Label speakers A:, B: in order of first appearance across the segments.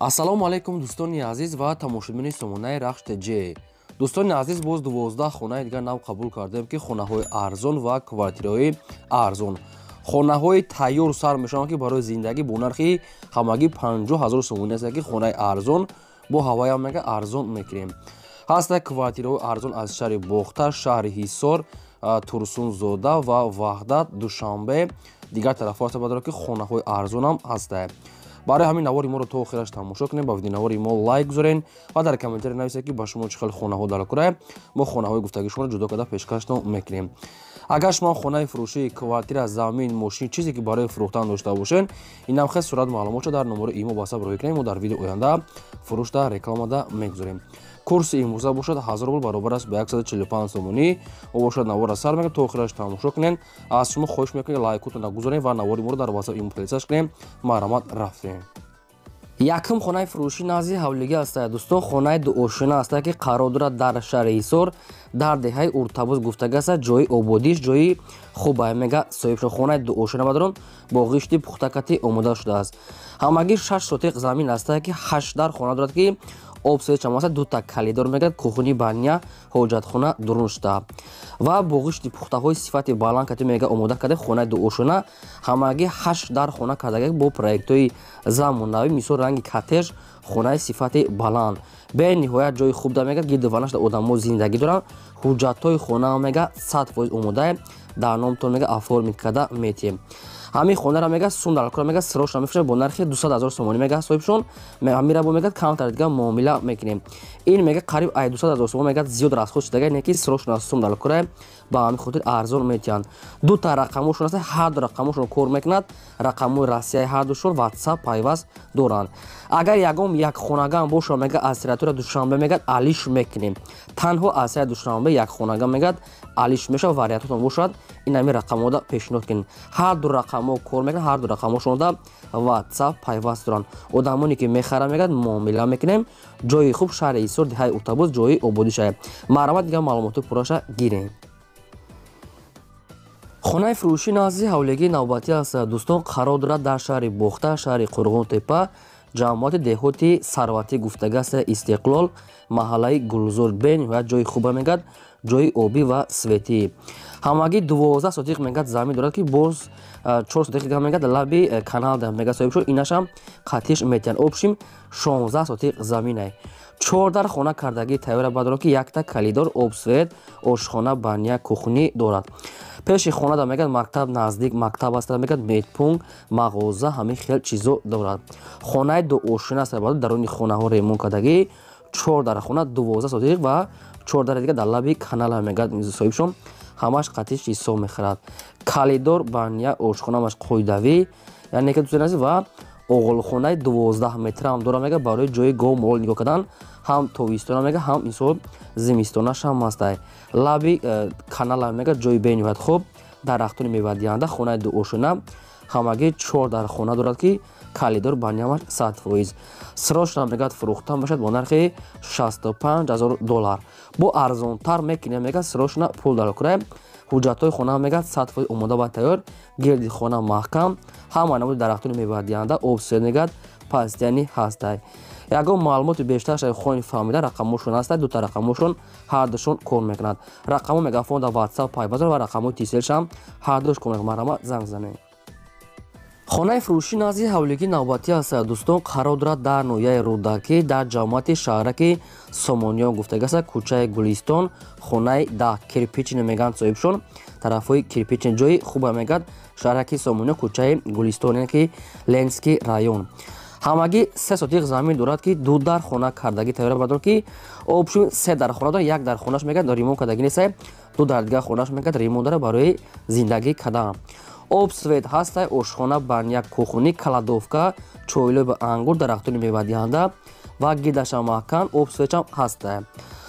A: ассалому алайкум дӯстони азиз ва тамошобини сомонаи рахш тҷ. дӯстони азиз, боз 12 хонаи дигар нав қабул кардем ки хонаҳои арзон ва квартираҳои арзон, хонаҳои тайёр сар мешаванд ки барои зиндагӣ бо нархи ҳамагӣ 50 000 сомонӣ аст ки хонаи арзон бо ҳавоям мега арзон мекунем. ҳаста квартираҳои арзон аз шаҳри бохта, шаҳри ҳисор, турсунзода ва ваҳдат, душанбе дигар тарафҳо аста бадро ки хонаҳои арзонам ҳастанд. барои ҳамин навори моро то охираш тамошо кунем, ба видеонавори мо лайк гузорен ва дар комментари нависед ки ба шумо чӣ хел хонаҳо дар кӯрае. мо хонаҳои гуфтагии шуморо ҷудо карда пешкашно мекунем. агар шумо хонаи фурӯшии квартира, замин, мошин чизе ки барои фурӯхтан дошта бошед, инам хел сурат маълумотро дар номери имо ба ҳасаб роҳӣ кунем. мо дар видеои оянда фурӯшда рекламада мегузорем. курси имрӯза бошад 1000 рубл баробар аст ба 145 сомонӣ. мо бошад навора сар мегӯем, то охираш тамошо кунем. аз шумо хоҳиш мекунем лайкотона гузорем ва навори моро дар ватсап имо телефонаш кунем. марҳамат, рафтем. якум хонаи фурӯши назди ҳавлигӣ аст дӯстон. хонаи дуошина аст ки қарор дорад дар шаҳри ҳисор дар деҳаи уртабуз гуфтагӣ аст. ҷои ободиш ҷои хуб мега соҳибшон. хонаи дуошина бадарон бо ғишти пухтакатӣ омода шудааст. ҳамагӣ 6 сотиқ замин аст ки 8 дар хона дорад ки обсечам аст. дута калидор мегӯяд кухни баня ҳоҷатхона дуруншта ва бо ғишти пухтаҳои сифати баланд кати мега омода карда хонаи дуошина ҳамагӣ 8 дар хона кардага бо проектҳои замонавӣ, мисол ранги коттеж, хонаи сифати баланд бениҳоят ҷои хуб да мегӯяд гирдуванаш одамо зиндагӣ доранд. ҳуҷҷатҳои хона мега 100% омода дар номтон мега оформит карда метиҳем. ҳамин хонара мега сундалкора мега срочно мефурӯшад бо нархи 200 000 сомонӣ мега соҳибшон. мирабо мега камтар дига муомила мекунем. ин мега қариб 200 000 сомон мега зиёд расход шудага не ки срочно сундалкора ба ҳамин хотир арзон метиҳанд. дута рақамошон аст, ҳар ду рақамошон кор мекунад. рақамои россияи ҳардушон ватсап пайваст доранд. агар ягон як хонаган боша мега аз территорияи душанбе мега алиш мекунем. танҳо аз территорияи душанбе як хонаган мега алиш мешавад. вариантотон бошад инами рақамода пешниҳод кунед. ҳар ду рақамо кор мекунад. ҳар ду рақамошонда ватсап пайваст доранд. одамоне ки мехара мегӯяд муомила мекунем. ҷои хуб шаҳри ҳисор деҳаи уртабуз ҷои ободиша. марҳамат, дига маълумоти пурраша гирем. хонаи фурӯши назди ҳавлигии навбатӣ аст дӯстон. қарор дорад дар шаҳри бохта, шаҳри қурғонтепа, ҷамоати деҳоти сарватӣ гуфтагӣ аст. истиқлол, маҳаллаи гулзор бениҳоят ҷои хуба мегӯяд, ҷои обӣ ва светӣ. ҳамагӣ 12 сотиқ мегӯяд замин дорад ки боз 4 сотиқ дига мегӯяд лаби канал мега соҳибшон. инашам қатиш метиҳанд. обшим 16 сотиқ заминай. 4 дар хона кардагии тайёра бадро ки якта калидор, обсвет, ошхона, баня, кухни дорад. пеши хона да мегӯяд мактаб, наздик мактаб аст мегӯяд медпункт, мағоза, ҳамин хел чизо дорад. хонаи дуошина аст бадро даруни хонаҳо ремонт кардагӣ 4 дар хона 12 сотиқ ва 4 дар дига дар лаби канал мегӯяд соҳибшон. ҳамаш қатиш ҳисоб мехӯрад. калидор, баня, ошхонамаш қоидавӣ яъне ки дӯстони азиз ва оғулхонаи 12 метрам дора мега барои ҷои гов мол нигоҳ кардан. ҳам тобистона мега ҳам мисол зимистонаш ҳам астай. лаби канала мега ҷои бениҳоят хуб. дарахтони мевадиҳанда. хонаи дуошина ҳамагӣ 4 дар хона дорад ки калидор банямаш 100%. срочно мегӯяд фурӯхтан бошад бо нархи $65,000. бо арзонтар мекунем мега срочно пул дар кӯрае. ҳуҷҷатҳои хона мега 100% омода ва тайёр. гирди хона маҳкам. ҳама намуди дарахтони мевадиҳанда обсед мегӯяд пастяни ҳастай. ягон маълумоти бештар шаҳи хоҳем фаҳмида рақамошон ҳастай. дута рақамошон ҳардушон кор мекунад. рақамо мегафон дар ватсап пайваст ва рақамои тиселшам ҳардуш кор мекунад. марҳамат, занг занед. хонаи фурӯши назди ҳавлигии навбатӣ аст дӯстон. қарор дорад дар ноҳияи рӯдакӣ дар ҷамоати шаҳраки сомониён гуфтагӣ аст. кӯчаи гулистон, хонаи да кирпични мегӯянд соҳибшон. тарафҳои кирпични ҷои хуба мегӯяд шаҳраки сомониён, кӯчаи гулистон яъне ки ленский район. ҳамагӣ 3 сотиқ замин дорад ки 2 дар хона кардагӣ тайёра бадор ки обшум 3 дар хона дорад. 1 дар хонаш мегӯяд ремонт кардагӣ нестай. 2 дар дига хонаш мегӯяд ремонт дорад барои зиндагӣ кардан. обсвет ҳастай. ошхона, баня, кухни, каладовка, чойлӯ ба ангур, дарахтони мевадиҳанда ва гирдашам маҳкам. обсветам ҳастай.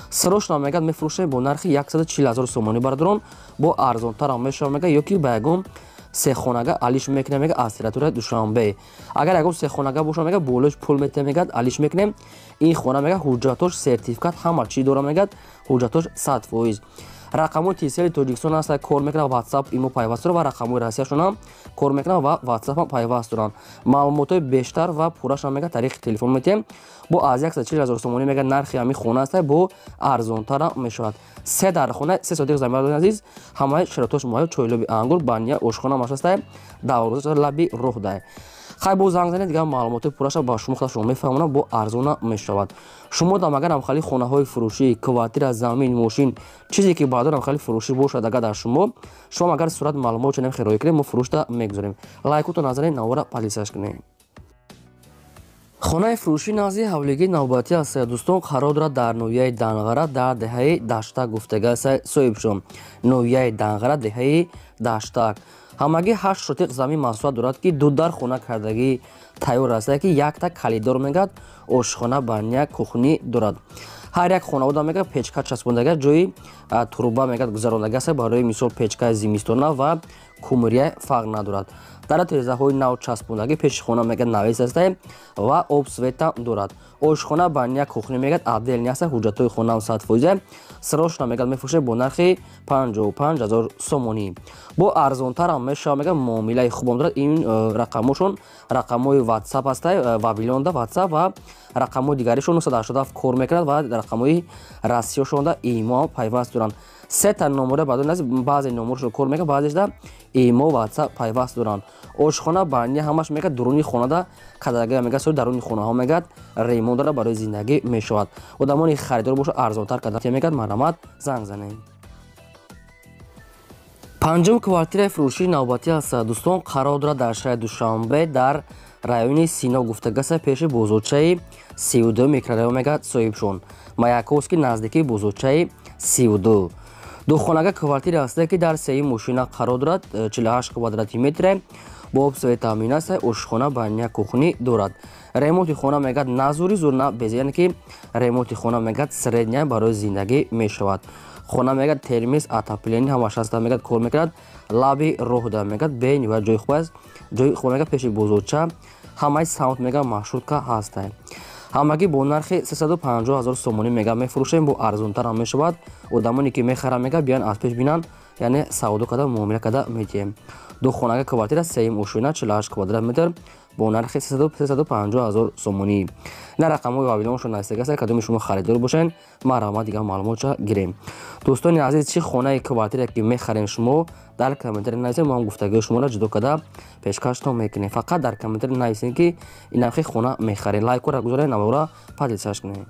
A: срочно мегӯяд мефурӯшем бо нархи 140 000 сомонӣ бародарон. бо арзонтарам мешавад мега ё ки ба ягон сехонага алиш мекунем мега аз территорияи душанбе. агар ягон сехонага боша мега болош пул метиҳем мегӯяд алиш мекунем. ин хона мега ҳуҷҷатош сертификат ҳама чӣ дора мегӯяд ҳуҷҷатош 100%. рақамои телсели тоҷикистон аст кор мекунад, ватсап имо пайваст дорад ва рақамои россияшон ҳам кор мекунад ва ватсап ҳам пайваст доранд. маълумотои бештар ва пуррашон мега тариқи телефон метем. бо аз 140,000 сомонӣ мега нархи ҳами хона аст, бо арзонтар мешавад. 3 дар хона 3 содиқ замиёни азиз, ҳамаи шароитош моҳи чойлоби ангур, бания, ошхона машаста, давроза лаби роҳ дай. хай бо занг занед дигар маълумоти пурраша ба шумо худашон мефаҳмонам, бо арзона мешавад. шумо дам агар амхали хонаҳои фурӯшӣ, квартира, замин, мошин, чизе ки баъдон амхали фурӯшӣ бошад агар дар шумо агар сурат маълумот чунем хироӣ кунем, мо фурӯшта мегузорем. лайкотон назаред, навора подписаш кунед. хонаи фурӯшии назди ҳавлигии навбатӣ аст дӯстон, қарор дорад дар ноҳияи Данғара дар деҳаи Даштак гуфтага аст соҳибшон. ноҳияи Данғара деҳаи Даштак ҳамагӣ 8 шотиқ замин маҳсулат дорад ки дудар хона кардагӣ тайёр аст ки якта калидор мегӯяд, ошхона, бания, кухнӣ дорад. ҳар як хонавода мегӯяд печка часпондага, ҷои труба мегӯяд гузарондага аст барои мисол печкаи зимистона ва кумрия фарқ надорад. дар тирезаҳои нав часпондагӣ пеши хона мегӯяд навис аст ва обсвета дорад. ошхона, бания, кухнӣ мегӯяд отделни аст, ҳуҷҷатҳои хонам 100% срошна мегӯяд мефурӯшад бо нархи 55,000 сомонӣ. бо арзонтарам мешавад мегӯяд муомилаи хубам дорад. ин рақамошон рақамои ватсап аст, вавилонда ватсап ва рақамои дигаришон 987 кор мекунад ва рақамои рассияшонда имо пайваст доранд. се та номора баъдон аст, баъзе номорашон кор мекунад, баъзеашда имо ватсап пайваст доранд. ошхона, бания ҳамаш мегӯяд дуруни хонада кадага мегӯяд сои даруни хонаҳо мегӯяд ремонт дора барои зиндагӣ мешавад. одамони харидор бошад арзонтар када мегӯяд марҳамат занг занед. панҷум квартираи фурӯшии навбатӣ аст дӯстон, қарор дорад дар шаҳри Душанбе дар райони Сино гуфтага аст, пеши бозорчаи 32 микрорайон мегӯяд соҳибшон. Маяковский наздикии бозорчаи 32. духонага квартира аст ки дар сеи мошина қарор дорад, 48 квадрати метре, бо обсвои таъмин аст, ошхона, бания, кухнӣ дорад. ремонти хона мегӯяд на зури зур на без, яъне ки ремонти хона мегӯяд средня барои зиндагӣ мешавад. хона мегӯяд термис, отопление ҳамаш аст, мегӯяд кор мекунад, лаби роҳ да мегӯяд бейн ва ҷои хуб аст, ҷои хуб мегӯяд пеши бозорча, ҳамаи саунд мегӯяд маршрутка ҳаст. ҳамагӣ бо нархи 350,000 сомонӣ мега мефурӯшем, бо арзонтарам мешавад. одамоне ки мехаранд мега биён аз пеш бинанд, яъне савдо када муомила када медиҳем. духонага квартира сеюм ошина 48 квадрат метр бо нархи 350,000 сомонӣ. ина рақамҳои вавилоншон настига аст, кадоми шумо харидор бошед, марҳамат дигар маълумотша гирем. дӯстони азиз, чӣ хонаи квартира ки мехарем шумо дар комментари нависед, мо ҳам гуфтагӯи шуморо ҷудо када пешкаштон мекунем. фақат дар комментари нависед ки ин нархи хона мехарем. лайкора гузоред, навора подписаш кунед.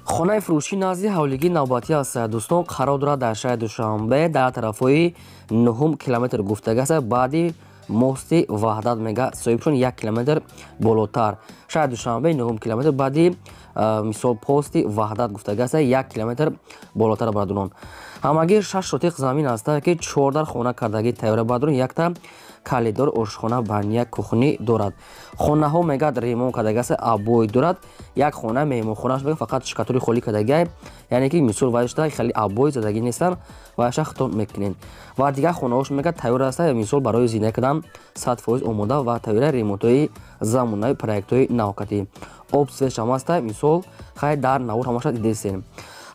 A: хонаи фурӯшии назди ҳавлигии навбатӣ аст дӯстон, қарор дорад дар шаҳри Душанбе дар тарафҳои 9 километр гуфтага аст, баъди мости ваҳдат мега соҳибшон 1 километр болотар. шаҳри Душанбе 9 километр баъди мисол пости ваҳдат гуфтага аст, 1 километр болотар бардорон. ҳамагӣ 6 шотиқ замин аст ки 4 дар хона кардагӣ тайёра бардорон, якта калидор, ошхона, бания, кухнӣ дорад. хонаҳо мегӯяд ремонт кардага аст, обои дорад. як хона меҳмонхонааш мегӯяд фақат шикатори холӣ кардагӣ, яъне ки мисол ваишта хеле обои задагӣ нестанд, ваиша хитон мекунед. ва дигар хонаҳош мегӯяд тайёр аст, мисол барои зиндагӣ кардан 100% омода ва тайёраи ремонтҳои замонави проектҳои навкатӣ. обсвешам аст, мисол хай дар навор ҳамаша дидесен.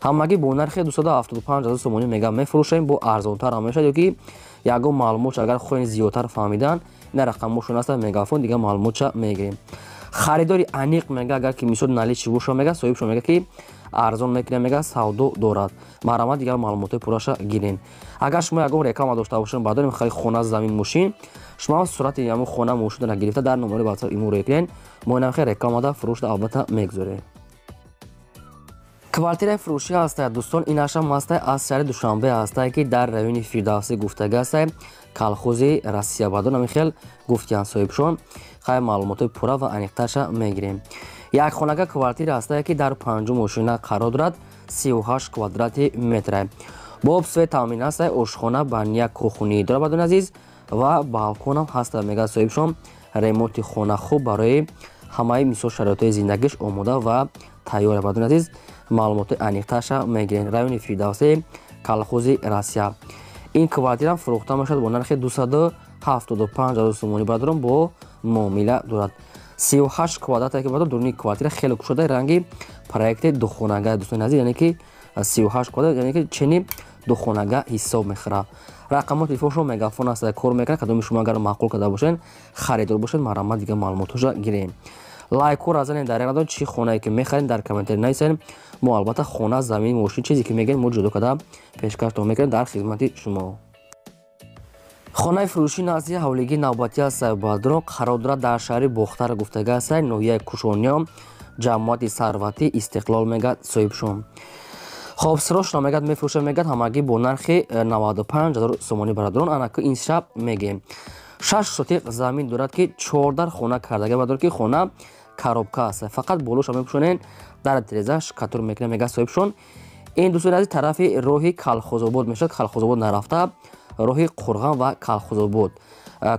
A: ҳамагӣ бо нархи 275,000 сомонӣ мега мефурӯшем, бо арзонтар мешавад, ёки ягон маълумотша агар хоҳед зиёдтар фаҳмидан, ина рақамошон аст, мегафон дигар маълумотша мегирем. харидори аниқ мега агар ки мисол наличи боша мега соҳибшон мега ки арзон мекунем мега савдо дорад. марҳамат дигар маълумоти пурраша гирем. агар шумо ягон реклама дошта бошед баъдон мехоҳед хона, замин, мошин, шумо сурати ҳамон хона, мошинро гирифта дар номери ватсап имо рӯ кунед, мо ина мехоҳед рекламада фурӯшда албатта мегузорем. квартираи фурӯшӣ аст дӯстон, инашам аст аз шаҳри Душанбе аст ки дар райони Фирдавсӣ гуфтага аст, колхози Россия баъдон ҳамихел гуфтиян соҳибшон. хай маълумоти пурра ва аниқташа мегирем. якхонага квартира аст ки дар 5 ошина қарор дорад, 38 квадрати метр, бо обсвои таъмин аст, ошхона, бания, кухнӣ дорад баъдон азиз, ва балконам ҳаст мега соҳибшон. ремонти хона хуб барои ҳамаи мисол шароитҳои зиндагиш омода ва тайёр баъдон азиз, маълумоти аниқташа мегирем. райони Фирдавсӣ, колхози Россия. ин квартира фурӯхта мешавад бо нархи 275,000 сомонӣ бардорон, бо муомила дорад. 38 квадрат ки бардор дуруни квартира хеле кушода, ранги проекти духонага дӯстони азиз, яъне ки 38 квадрат, яъне ки чени духонага ҳисоб мехӯрад. рақамот телефоншо мегафон аст кор мекунад. кадоми шумо агар маъқул карда бошед, харидор бошед, марҳамат дига маълумотошо гирем. лайку разанед, дар янадон чӣ хонае ки мехаред дар комментари нависед. мо албатта хона, замин, мошин чизе ки мегӯед мо ҷудо карда пешкаштон мекунем дар хизмати шумо. хонаи фурӯшии назди ҳавлигии навбатӣ аст бадрон қарор дорад дар шаҳри бохтар гуфтага аст ноҳияи кушониён ҷамоати сарватӣ истиқлол мегӯяд соҳибшон. хоб сирошна мегӯяд мефурӯшад мегӯяд ҳамагӣ бо нархи 95 000 сомонӣ барадрон анаку ин шаб мегем 6 сотиқ замин дорад ки 14 хона кардага бадор ки хона коробка аст фақат болоша мепӯшонен дар тиреза шкатур мекунем мегӯяд соҳибшон. ин дӯстони азиз тарафи роҳи калхозобод мешавад. калхозобод нарафта роҳи қурған ва калхозобод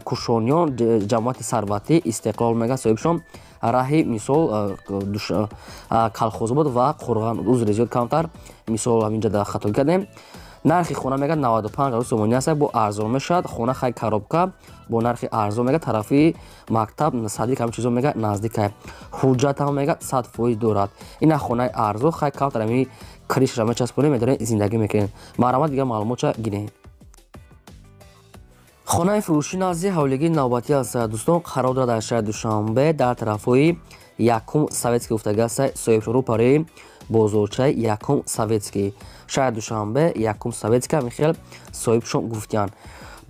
A: кушониён ҷамоати сарватӣ истиқлол мегӯяд соҳибшон. раҳи мисол калхозобод ва қурған узри зиёд камтар мисол ҳаминҷа дар хато кардем. нархи хона мегӯяд 95 000 сомонӣ аст бо арзон мешавад. хона хай коробка бо нархи арзон мегӯяд тарафи мактаб садик ҳамин чизо мегӯяд наздикай ҳуҷҷат ҳам мегӯяд 100% дорад. ина хонаи арзон хай камтар ҳамин кришаша мечаспонем медорем зиндагӣ мекунем. марҳамат дига маълумотша гирем. хонаи фурӯшии назди ҳавлигии навбатӣ аст дӯстон қарор дорад дар шаҳри душанбе дар тарафҳои якум советский гуфтага аст соҳибшон рӯпарои бозорчаи якум советский шаҳри душанбе якум советский ҳамихел соҳибшон гуфтиянд.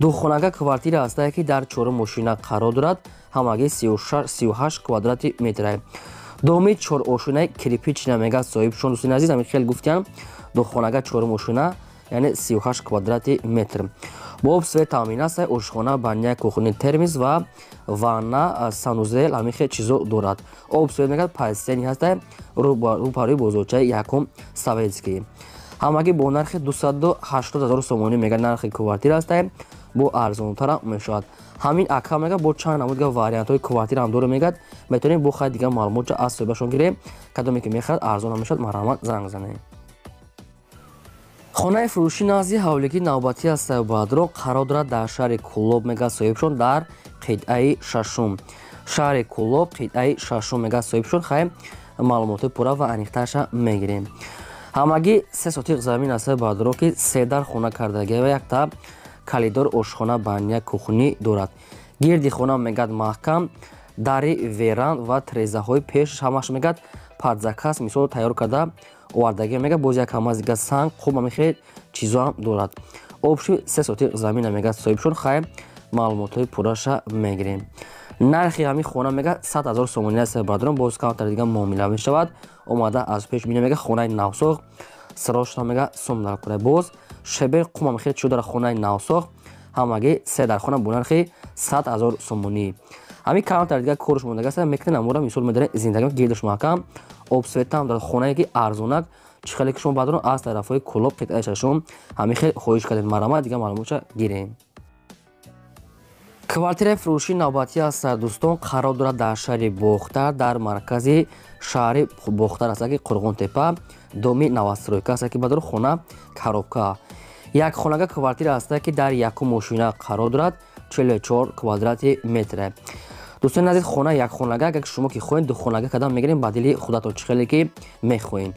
A: духонага квартира аст ки дар 4 мошина қарор дорад ҳамагӣ 38 квадрати метрай доми 4 ошинаи кирпична мегӯяд соҳибшон. дӯстони азиз ҳамихел гуфтиянд духонага 4 мошина яъне 38 квадрати метр бо свет таъмин аст ошхона баня кухни термис ва ванна санузел ҳамихел чизо дорад. об свет мегӯяд пастени ҳаст рӯпарои бозорчаи якум советский ҳамагӣ бо нархи 280 000 сомонӣ мегӯяд нархи квартира аст бо арзонтара мешавад. ҳамин ака мегӯяд бо чанд намудига вариантҳои квартира ҳам дора мегӯяд метавонем бо хай дига маълумота аз соҳибашон гирем. кадоме ки мехоҳад арзон ҳам мешавад марҳамат занг занем. хонаи фурӯшии назди ҳавлигии навбатӣ аст баъдро қарор дорад дар шаҳри кӯлоб мегӯяд соҳибшон дар қитъаи шашум шаҳри кӯлоб қитъаи шашум мегӯяд соҳибшон хай маълумоти пурра ва аниқташа мегирем. ҳамагӣ 3 сотиқ замин аст баъдро ки 3 дар хона кардагӣ ва якта калидор ошхона баня кухнӣ дорад. гирди хона мегӯяд маҳкам дари веранд ва трезаҳои пеш ҳамаш мегӯяд падзакас мисол тайёр карда овардагӣ мегӯяд боз якам аз дига санг хуб мехел чизо ҳам дорад. обши 3 сотиқ замина мегӯяд соҳибшон хай маълумотҳои пурраша мегирем. нархи ҳамин хона мегӯяд 100 000 сомонӣ аст баъдро боз камтар дига муомила мешавад. омада аз пеш бинем мегӯяд хонаи навсох сирошта мегӯяд сум дар кура боз шебер қума мехел чиё дар хонаи навсох ҳамагӣ 3 дар хона бо нархи 100 000 сомонӣ. ҳамин камтар дига корш мондага аст мекунем амора мисол медорем зиндагӣ гирдаш маҳкам обсветам дар хонае ки арзонак чӣ хеле ки шумо баъдро аз тарафҳои кӯлоб қитъаи шашум ҳамин хел хоҳиш кардем. марҳамат дига маълумотша гирем. квартираи фурӯшии навбатӣ аст дӯстон қарор дорад дар шаҳри бохтар дар маркази шаҳри бохтар аст ки қурғонтепа доми 93 аст ки баъдро хона коробка як хонага квартира аст ки дар якум мошина қарор дорад 44 квадрати метр. дӯстони азиз хона як хонага агар шумо ки хоҳед духонага кардам мегирем ба дили худатон чӣ хеле ки мехоҳед.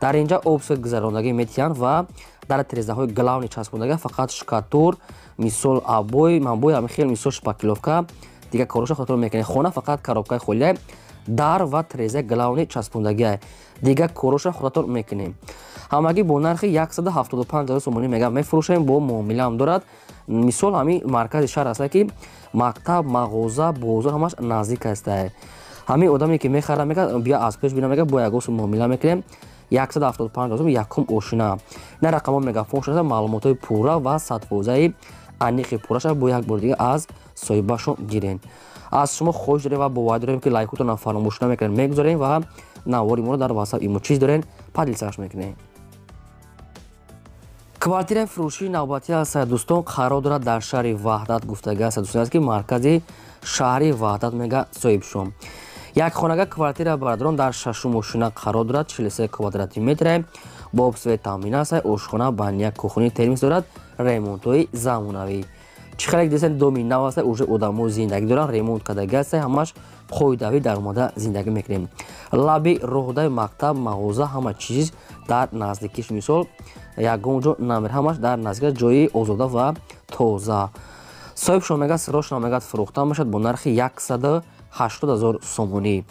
A: дар инҷа обсвет гузарондагӣ метиҳанд ва дар тирезаҳои главни часпондага фақат шкатур мисол абой манбой ҳамин хел мисол шпакловка дига короша худатон мекунед. хона фақат коробкаи холия дар ва тирезаи главни часпондагия дига короша худатон мекунем. ҳамагӣ бо нархи 175 000 сомонӣ мега мефурӯшем бо муомила ҳам дорад. мисол ҳамин маркази шаҳр аст ки мактаб мағоза бозор ҳамаш наздик аст. ҳамин одаме ки мехара мега бия аз пеш бина мега бо ягос муомила мекунем 175 000 якум ошина. ина рақамҳо мегафон шуда маълумотҳои пурра ва 100%-и аниқи пурраша бо як бор дига аз соҳибашон гирен. аз шумо хоҳиш дорем ва боварӣ дорем ки лайкотонро фаромӯш намекунед мегузорем ва навори моро дар ватсап имо чиз дорен падилсаш мекунем. квартираи фурӯшии навбатӣ аст дӯстон қарор дорад дар шаҳри ваҳдат гуфтага аст дӯстон аст ки маркази шаҳри ваҳдат мега соҳибшон. як хонага квартира баъдрон дар 6 мошина қарор дорад 43 квадрати метр бо обсвет таъмин аст ошхона баня кухни термис дорад ремонтҳои замонавӣ чихелек десен доми наваста уже одамо зиндаги доран ремонт кардагааста ҳамаш қоидави дар омада зиндагӣ мекунем. Лаби роҳдаи мактаб мағоза ҳама чиз дар наздикиш мисол ягон ҷо намер ҳамаш дар наздикаш ҷои озода ва тоза. соҳибшон мегӯяд сирошон мегӯяд фурӯхта мешавад бо нархи 180 000 сомонӣ.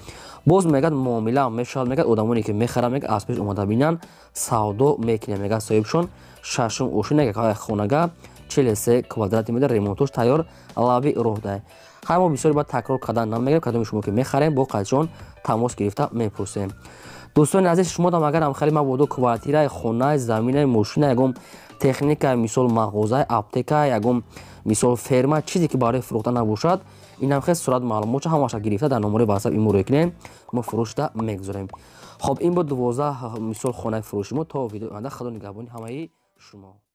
A: боз мегӯяд муомила мешавад мегӯяд одамоне ки мехаранд мегӯяд аз пеш омада бинанд савдо мекунем мегӯяд соҳибшон. шашум ошина якҳои хонага 43 квадрати метр ремонтош тайёр лаби роҳдай. ҳар мо бисёри баъд такрор кардан намегирем кадоми шумо ки мехарем бо қайчон тамос гирифта мепурсем. дӯстони азиз шумо дам агар ҳамхари мабодо квартираи хонаи заминаи мошина ягон техника мисол мағозаи аптека ягон мисол ферма чизе ки барои фурӯхта набошад инам хел сурат маълумотша ҳамаша гирифта дар номари ватсап иморо кунем мо фурӯшда мегузорем. хоб ин бо 12 мисол хонаи фурӯши мо то видеои оянда худо нигаҳбони ҳамаи шумо.